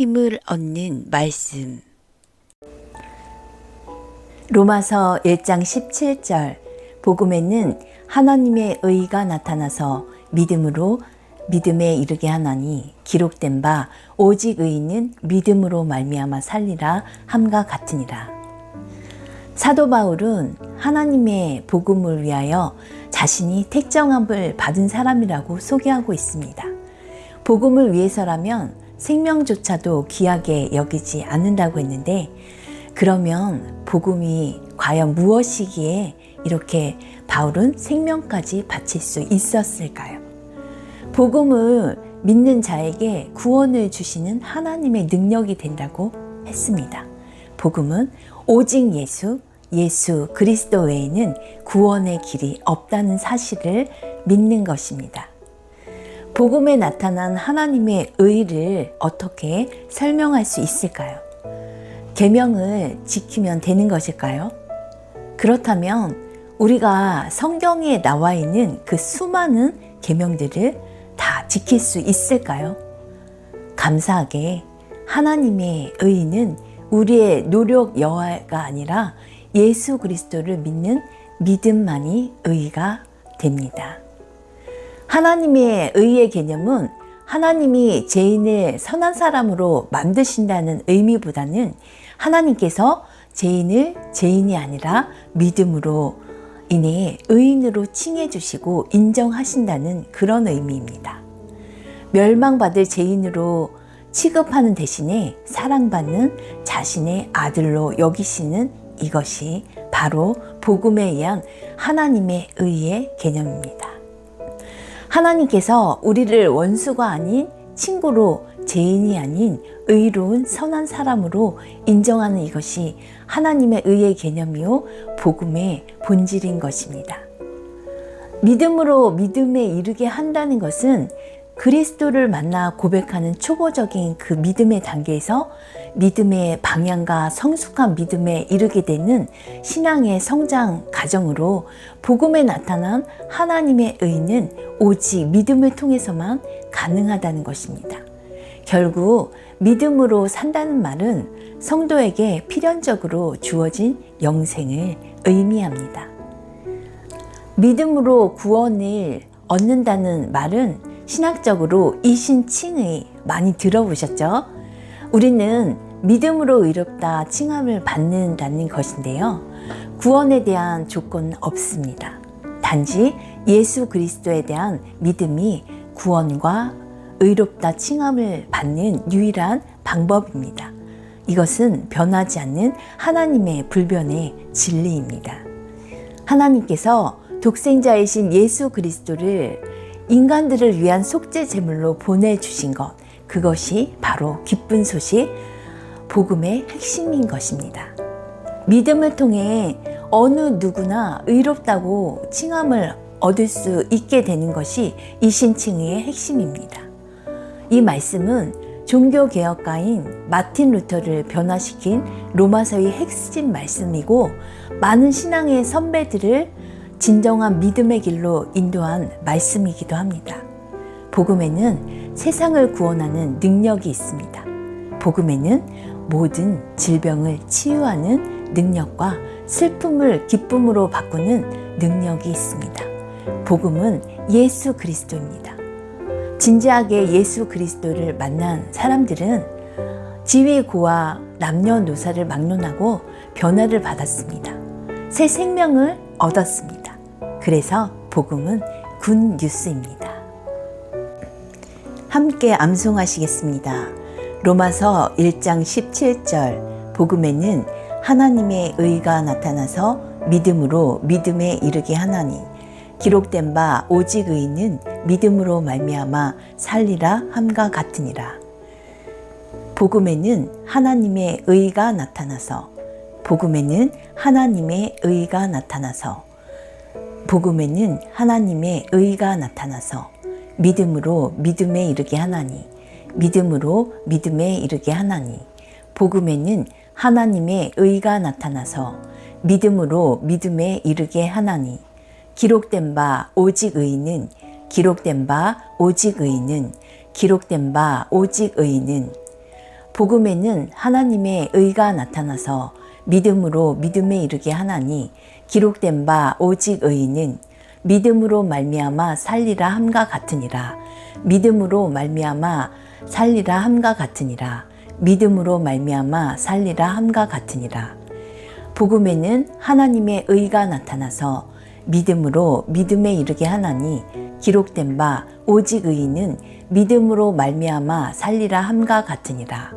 힘을 얻는 말씀. 로마서 1장 17절. 복음에는 하나님의 의가 나타나서 믿음으로 믿음에 이르게 하나니 기록된 바 오직 의인은 믿음으로 말미암아 살리라 함과 같으니라. 사도 바울은 하나님의 복음을 위하여 자신이 택정함을 받은 사람이라고 소개하고 있습니다. 복음을 위해서라면 생명조차도 귀하게 여기지 않는다고 했는데, 그러면 복음이 과연 무엇이기에 이렇게 바울은 생명까지 바칠 수 있었을까요? 복음을 믿는 자에게 구원을 주시는 하나님의 능력이 된다고 했습니다. 복음은 오직 예수 그리스도 외에는 구원의 길이 없다는 사실을 믿는 것입니다. 복음에 나타난 하나님의 의를 어떻게 설명할 수 있을까요? 계명을 지키면 되는 것일까요? 그렇다면 우리가 성경에 나와 있는 그 수많은 계명들을 다 지킬 수 있을까요? 감사하게 하나님의 의는 우리의 노력 여하가 아니라 예수 그리스도를 믿는 믿음만이 의가 됩니다. 하나님의 의의 개념은 하나님이 죄인을 선한 사람으로 만드신다는 의미보다는 하나님께서 죄인을 죄인이 아니라 믿음으로 인해 의인으로 칭해 주시고 인정하신다는 그런 의미입니다. 멸망받을 죄인으로 취급하는 대신에 사랑받는 자신의 아들로 여기시는 이것이 바로 복음에 의한 하나님의 의의 개념입니다. 하나님께서 우리를 원수가 아닌 친구로, 죄인이 아닌 의로운 선한 사람으로 인정하는 이것이 하나님의 의의 개념이요 복음의 본질인 것입니다. 믿음으로 믿음에 이르게 한다는 것은 그리스도를 만나 고백하는 초보적인 그 믿음의 단계에서 믿음의 방향과 성숙한 믿음에 이르게 되는 신앙의 성장 과정으로 복음에 나타난 하나님의 의는 오직 믿음을 통해서만 가능하다는 것입니다. 결국 믿음으로 산다는 말은 성도에게 필연적으로 주어진 영생을 의미합니다. 믿음으로 구원을 얻는다는 말은 신학적으로 이신칭의 많이 들어보셨죠? 우리는 믿음으로 의롭다 칭함을 받는다는 것인데요. 구원에 대한 조건은 없습니다. 단지 예수 그리스도에 대한 믿음이 구원과 의롭다 칭함을 받는 유일한 방법입니다. 이것은 변하지 않는 하나님의 불변의 진리입니다. 하나님께서 독생자이신 예수 그리스도를 인간들을 위한 속죄 제물로 보내주신 것, 그것이 바로 기쁜 소식, 복음의 핵심인 것입니다. 믿음을 통해 어느 누구나 의롭다고 칭함을 얻을 수 있게 되는 것이 이신칭의의 핵심입니다. 이 말씀은 종교개혁가인 마틴 루터를 변화시킨 로마서의 핵심 말씀이고, 많은 신앙의 선배들을 진정한 믿음의 길로 인도한 말씀이기도 합니다. 복음에는 세상을 구원하는 능력이 있습니다. 복음에는 모든 질병을 치유하는 능력과 슬픔을 기쁨으로 바꾸는 능력이 있습니다. 복음은 예수 그리스도입니다. 진지하게 예수 그리스도를 만난 사람들은 지위고와 남녀노사를 막론하고 변화를 받았습니다. 새 생명을 얻었습니다. 그래서 복음은 굿뉴스입니다. 함께 암송하시겠습니다. 로마서 1장 17절. 복음에는 하나님의 의가 나타나서 믿음으로 믿음에 이르게 하나니 기록된 바 오직 의인은 믿음으로 말미암아 살리라 함과 같으니라. 복음에는 하나님의 의가 나타나서, 복음에는 하나님의 의가 나타나서, 복음에는 하나님의 의가 나타나서 믿음으로 믿음에 이르게 하나니, 믿음으로 믿음에 이르게 하나니, 복음에는 하나님의 의가 나타나서 믿음으로 믿음에 이르게 하나니, 기록된 바 오직 의인은, 기록된 바 오직 의인은, 기록된 바 오직 의인은, 복음에는 하나님의 의가 나타나서 믿음으로 믿음에 이르게 하나니 기록된 바 오직 의인은 믿음으로 말미암아 살리라 함과 같으니라. 믿음으로 말미암아 살리라 함과 같으니라. 믿음으로 말미암아 살리라 함과 같으니라. 복음에는 하나님의 의가 나타나서 믿음으로 믿음에 이르게 하나니 기록된 바 오직 의인은 믿음으로 말미암아 살리라 함과 같으니라.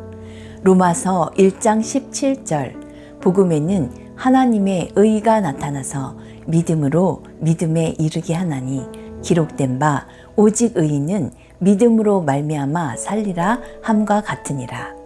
로마서 1장 17절. 복음에는 하나님의 의가 나타나서 믿음으로 믿음에 이르게 하나니 기록된 바 오직 의인은 믿음으로 말미암아 살리라 함과 같으니라.